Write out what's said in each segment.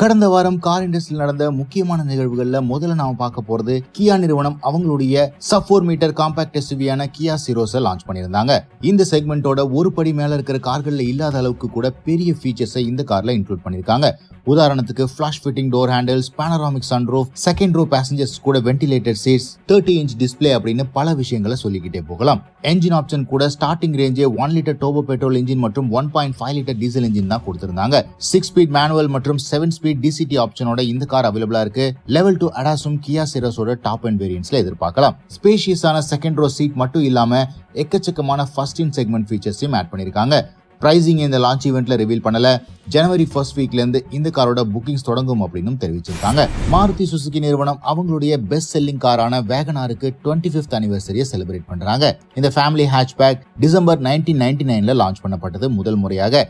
கடந்த வாரம் கார் இண்டஸ்ட்ரியில் நடந்த முக்கியமான நிகழ்வுகள்ல முதல்ல நாம பார்க்க போறது கியா நிறுவனம் அவங்களுடைய சப் 4 மீட்டர் காம்பாக்ட் எஸ்யூவியான கியா சிரோஸை லான்ச் பண்ணியிருந்தாங்க. இந்த செக்மெண்டோட ஒரு படி மேல இருக்கிற கார்கள்ல இல்லாத அளவுக்கு கூட பெரிய ஃபீச்சர்ஸை இந்த கார்ல இன்க்ளூட் பண்ணிருக்காங்க. உதாரணத்துக்கு flush fitting door handles, panoramic sunroof, second row passengers கூட வென்டிலேட்டட் சீட்ஸ், 30 இன்ச் டிஸ்பிளே அப்படின்னு பல விஷயங்களை சொல்லிக்கிட்டே போகலாம். என்ஜின் ஆப்ஷன் கூட ஸ்டார்டிங் ரேஞ்சே 1 லிட்டர் டர்போ பெட்ரோல் இன்ஜின் மற்றும் 1.5 லிட்டர் டீசல் இன்ஜின் தான் கொடுத்திருந்தாங்க. 6 ஸ்பீட் மேனுவல் மற்றும் 7 ஸ்பீட் டிசிடி ஆப்ஷனோட இந்த கார் அவைலபிளா இருக்கு. லெவல் 2 அடாஸும் கியா சிரோஸோட டாப் அண்ட் வேரியன்ட்ஸ்ல எதிர்பார்க்கலாம். ஸ்பேஷியஸான செகண்ட் ரோ சீட் மட்டும் இல்லாம எக்கச்சக்கமான ஃபர்ஸ்ட் இன் செக்மெண்ட் ஃபீச்சர்ஸையும் ஆட் பண்ணிருக்காங்க. பிரைசிங் இந்த லான்ச் ஈவெண்ட்ல ரிவீல் பண்ணல. ஜனவரி 1 வீக்ல இருந்து இந்த காரோட புக்கிங்ஸ் தொடங்கும் அப்படின்னு தெரிவிச்சிருக்காங்க. மாருதி சுசுகி நிறுவனம் அவங்களுடைய பெஸ்ட் செல்லிங் காரான வேகனாருக்கு 25th அனிவர்சரியை செலிப்ரேட் பண்றாங்க. இந்த ஃபேமிலி ஹேட்ச்பேக் டிசம்பர் 1999ல லான்ச் பண்ணப்பட்டது முதல் முறையாக.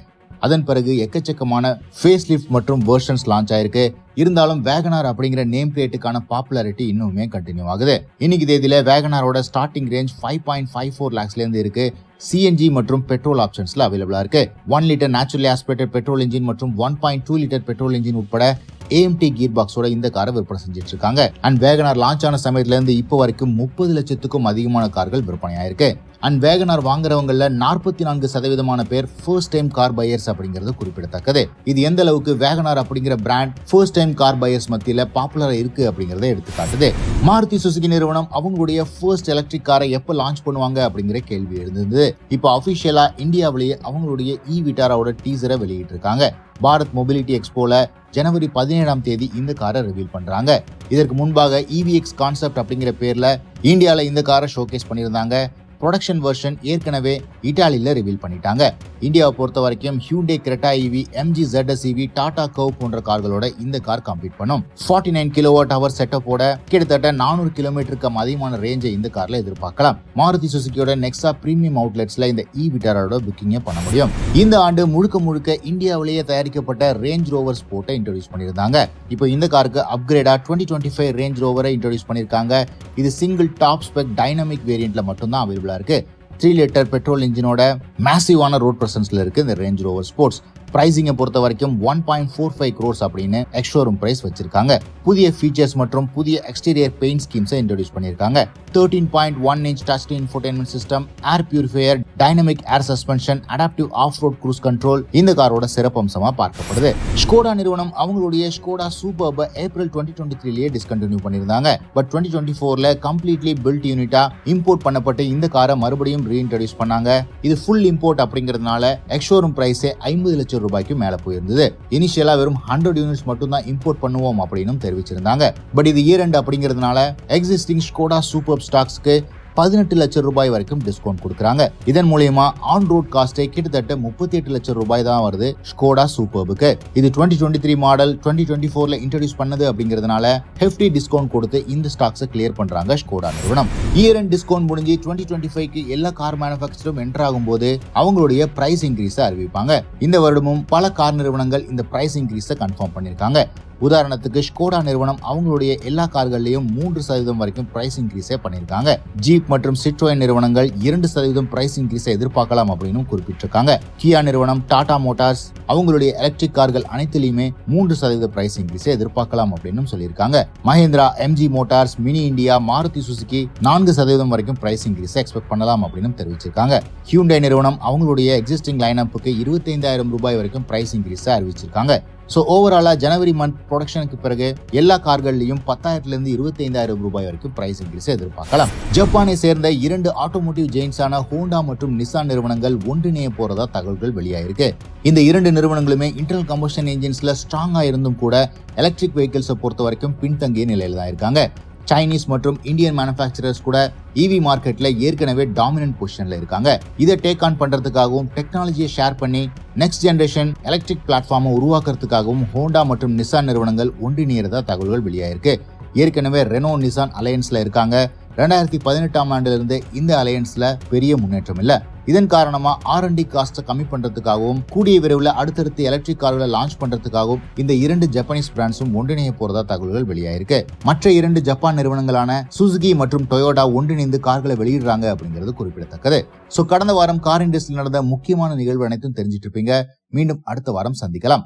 அதன் பிறகு எக்கச்சக்கமான ஃபேஸ் லிஃப்ட் மற்றும் வெர்ஷன்ஸ் லான்ச் ஆயிருக்கு. இருந்தாலும் வேகனார் அப்படிங்கிற நேம் பிளேட்டுக்கான பாப்புலாரிட்டி இன்னுமே கண்டினியூ ஆகுது. இன்னைக்கு தேதியில வேகனாரோட ஸ்டார்டிங் ரேஞ்ச் 5.54 lakhsல இருந்து இருக்கு. சிஎன்ஜி மற்றும் பெட்ரோல் ஆப்ஷன்ஸ்ல அவைலபிளா இருக்கு. 1 litre naturally aspirated petrol engine மற்றும் 1.2 லிட்டர் பெட்ரோல் இன்ஜின் உட்பட AMT கியர் பாக்ஸோட இந்த காரை விற்பனை செஞ்சிட்டு இருக்காங்க. அண்ட் வேகனார் லான்ச் ஆன சமயத்துல இருந்து இப்போ வரைக்கும் 30 லட்சத்துக்கும் அதிகமான கார்கள் விற்பனை ஆயிருக்கு. அண்ட் வேகனார் வாங்குறவங்கள 44% பேர் ஃபர்ஸ்ட் டைம் கார் பையர்ஸ் அப்படிங்கிறது குறிப்பிடத்தக்கது. இது எந்த அளவுக்கு வேகனார் அப்படிங்கிற brand first time car buyers மத்தியில பாப்புலரா இருக்கு அப்படிங்கறத எடுத்து காட்டுது. மாருதி சுசுகி நிறுவனம் அவங்களுடைய ஃபர்ஸ்ட் எலக்ட்ரிக் காரை எப்ப லான்ச் பண்ணுவாங்க அப்படிங்கிற கேள்வி எழுந்தது. இப்போ அபிஷியலா இந்தியாவிலேயே அவங்களுடைய விட்டாராவோட டீசரை வெளியிட்டு இருக்காங்க. பாரத் மொபிலிட்டி எக்ஸ்போல ஜனவரி 17ஆம் தேதி இந்த காரை ரிவீல் பண்றாங்க. இதற்கு முன்பாக EVX கான்செப்ட் அப்படிங்கிற பேர்ல இந்தியால இந்த காரை ஷோகேஸ் பண்ணியிருந்தாங்க. ப்ரொடக்ஷன் வெர்ஷன் ஏற்கனவே இட்டாலியில ரிவீல் பண்ணிட்டாங்க. இந்தியாவை பொறுத்த வரைக்கும் Hyundai Creta EV, MG ZS EV, Tata Curvv போன்ற கார்களோட இந்த கார் கம்பீட் பண்ணும். 49 kWh செட்டப்போட கிட்டத்தட்ட 400 கிலோமீட்டருக்கு அதிகமான ரேஞ்சை இந்த கார்ல எதிர்பார்க்கலாம். மாருதி சுசுகியோட நெக்ஸா பிரீமியம் அவுட்லெட்ஸ்ல இந்த விட்டாரோட புக்கிங்க பண்ண முடியும். இந்த ஆண்டு முழுக்க இந்தியாவிலேயே தயாரிக்கப்பட்ட ரேஞ்ச் ரோவர் ஸ்போர்ட்டை இன்ட்ரோடியூஸ் பண்ணியிருந்தாங்க. இப்போ இந்த காருக்கு அப்கிரேடா 2025 ரேஞ்ச் ரோவரை இன்ட்ரோடியூஸ் பண்ணிருக்காங்க. இது சிங்கிள் டாப் ஸ்பெக் டைனமிக் வேரியன்ட்ல மட்டும்தான் அவைலபிளா இருக்கு. 3 லிட்டர் பெட்ரோல் இன்ஜினோட மேசிவான ரோட் பிரசன்ஸ்ல இருக்கு இந்த ரேஞ்ச் ரோவர் ஸ்போர்ட்ஸ். பிரைசிங்கை பொறுத்த வரைக்கும் 1.45 crores அப்படின்னு எக்ஸ்ஷோரூம் பிரைஸ் வச்சிருக்காங்க. புதிய ஃபீச்சர்ஸ் மற்றும் புதிய எக்ஸ்டீரியர் பெயிண்ட் ஸ்கீம்ஸை இன்ட்ரோடியூஸ் பண்ணிருக்காங்க. 13.1 inch touch screen infotainment system, air purifier, dynamic air suspension, adaptive off road cruise control இந்த காரோட சிறப்பம்சமா பார்க்கப்படுது. ஸ்கோடா நிறுவனம் அவங்களுடைய ஸ்கோடா சூப்பர்பை ஏப்ரல் 2023லயே டிஸ்கண்டினியூ பண்ணிருந்தாங்க. பட் 2024ல கம்ப்ளீட்லி பில்ட் யூனிட்டா இம்போர்ட் பண்ணப்பட்டு இந்த காரை மறுபடியும் ரீஇன்ட்ரோடியூஸ் பண்ணாங்க. இது ஃபுல் இம்போர்ட் அப்படிங்கிறதுனால எக்ஸ்ஷோரூம் பிரைஸே 50 லட்சம் ரூபாய்க்கு மேல போயிருந்தது. இனிஷியலா வெறும் 100 யூனிட்ஸ் மட்டும் தான் இம்போர்ட் பண்ணுவோம் அப்படின்னு தெரிவிச்சிருந்தாங்க. பட் இது இயர் எண்ட் அப்படிங்கிறதுனால எக்ஸிஸ்டிங் ஸ்கோடா சூப்பர் ஸ்டாக்ஸ்க்கு 18 லட்சம் ரூபாய் வரைக்கும் டிஸ்கவுண்ட் கொடுக்குறாங்க. இதன் மூலமா ஆன் ரோட் காஸ்டே கிட்டத்தட்ட 38 லட்சம் ரூபாய் தான் வருது ஸ்கோடா சூப்பர்புக்கு. இது 2023 மாடல் 2024ல இன்ட்ரோடியூஸ் பண்ணது அப்படிங்கிறதுனால ஹெஃப்டி டிஸ்கவுண்ட் கொடுத்து இந்த ஸ்டாக்ஸை கிளியர் பண்றாங்க ஸ்கோடா நிறுவனம். இயர் எண்ட் டிஸ்கவுண்ட் முடிஞ்சு 2025க்கு எல்லா கார் மேனுஃபேக்சரும் என்டர் ஆகும்போது அவங்களுடைய பிரைஸ் இன்க்ரீஸை அறிவிப்பாங்க. இந்த வருடமும் பல கார் நிறுவனங்கள் இந்த பிரைஸ் இன்க்ரீஸை கன்ஃபார்ம் பண்ணிருக்காங்க. உதாரணத்துக்கு ஸ்கோடா நிறுவனம் அவங்களுடைய எல்லா கார்களையும் 3% வரைக்கும் பிரைஸ் இன்க்ரீஸே பண்ணிருக்காங்க. ஜீப் மற்றும் சிட்ரோயன் நிறுவனங்கள் 2% பிரைஸ் இன்க்ரீஸை எதிர்பார்க்கலாம் அப்படின்னு குறிப்பிட்டிருக்காங்க. கியா நிறுவனம், டாடா மோட்டார்ஸ் அவங்களுடைய எலக்ட்ரிக் கார்கள் அனைத்திலுமே 3% பிரைஸ் இன்க்ரீஸை எதிர்பார்க்கலாம் அப்படின்னு சொல்லியிருக்காங்க. Mahindra, MG Motors, mini India, Maruti Suzuki 4% வரைக்கும் பிரைஸ் இன்க்ரீஸை எக்ஸ்பெக்ட் பண்ணலாம் அப்படின்னு தெரிவிச்சிருக்காங்க. ஹியூண்டே நிறுவனம் அவங்களுடைய எக்ஸிஸ்டிங் லைனப்புக்கு 25,000 ரூபாய் வரைக்கும் பிரைஸ் இன்க்ரீஸை அறிவிச்சிருக்காங்க. ஸோ ஓவராலா ஜனவரி மந்த் ப்ரொடக்ஷனுக்கு பிறகு எல்லா கார்கள்லையும் 10,000 இருந்து 25,000 ரூபாய் வரைக்கும் பிரைஸ் இன்க்ரீஸ் எதிர்பார்க்கலாம். ஜப்பானை சேர்ந்த 2 ஆட்டோமோட்டிவ் ஜெயின்ஸான ஹோண்டா மற்றும் நிசான் நிறுவனங்கள் ஒன்றிணைய போறதா தகவல்கள் வெளியாயிருக்கு. இந்த 2 நிறுவனங்களுமே இன்டர்னல் கம்பஷன் என்ஜின்ஸ்ல ஸ்ட்ராங்கா இருந்தும் கூட எலக்ட்ரிக் வெஹிக்கிள்ஸை பொறுத்த வரைக்கும் பின்தங்கிய நிலையில தான் இருக்காங்க. சைனீஸ் மற்றும் இந்தியன் மேனுஃபேக்சரர்ஸ் கூட EV மார்க்கெட்ல ஏற்கனவே டாமினன்ட் பொசிஷன்ல இருக்காங்க. இதை டேக் ஆன் பண்றதுக்காகவும் டெக்னாலஜியை ஷேர் பண்ணி நெக்ஸ்ட் ஜெனரேஷன் எலக்ட்ரிக் பிளாட்ஃபார்மை உருவாக்குறதுக்காகவும் ஹோண்டா மற்றும் நிசான் நிறுவனங்கள் ஒன்றிணையறதா தகவல்கள் வெளியாயிருக்கு. ஏற்கனவே ரெனோ நிசான் அலையன்ஸ்ல இருக்காங்க. 2018ஆம் ஆண்டிலிருந்து இந்த அலையன்ஸ்ல பெரிய முன்னேற்றம் இல்ல. இதன் காரணமா R&D காஸ்ட்டை கம்மி பண்றதுக்காகவும் கூடிய விரைவில் அடுத்தடுத்து எலக்ட்ரிக் கார்களை லான்ச் பண்றதுக்காகவும் இந்த 2 ஜப்பானீஸ் பிராண்ட்ஸும் ஒன்றிணைய போறதா தகவல்கள் வெளியாயிருக்கு. மற்ற 2 ஜப்பான் நிறுவனங்களான சுசுகி மற்றும் டொயோட்டா ஒன்றிணைந்து கார்களை வெளியிடுறாங்க அப்படிங்கிறது குறிப்பிடத்தக்கது. சோ கடந்த வாரம் கார் இண்டஸ்ட்ரியில் நடந்த முக்கியமான நிகழ்வு அனைத்தும் தெரிஞ்சிட்டு இருப்பீங்க. மீண்டும் அடுத்த வாரம் சந்திக்கலாம்.